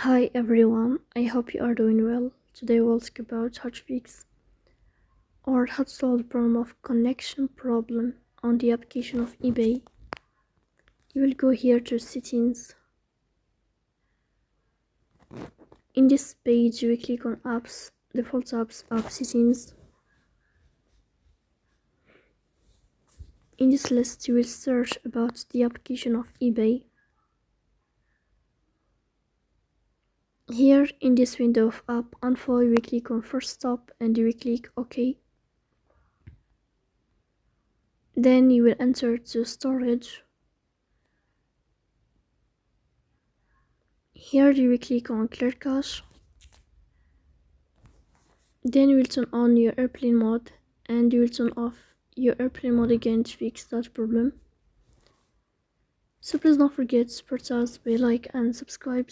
Hi everyone, I hope you are doing well. Today we'll talk about how to fix or how to solve the problem of connection problem on the application of eBay. You will go here to settings. In this page you will click on apps, default apps, app settings. In this list you will search about the application of eBay. Here in this window of app info you will click on first stop and you will click OK. Then you will enter to storage. Here you will click on clear cache. Then you will turn on your airplane mode and you will turn off your airplane mode again to fix that problem. So please don't forget to support us by like and subscribe.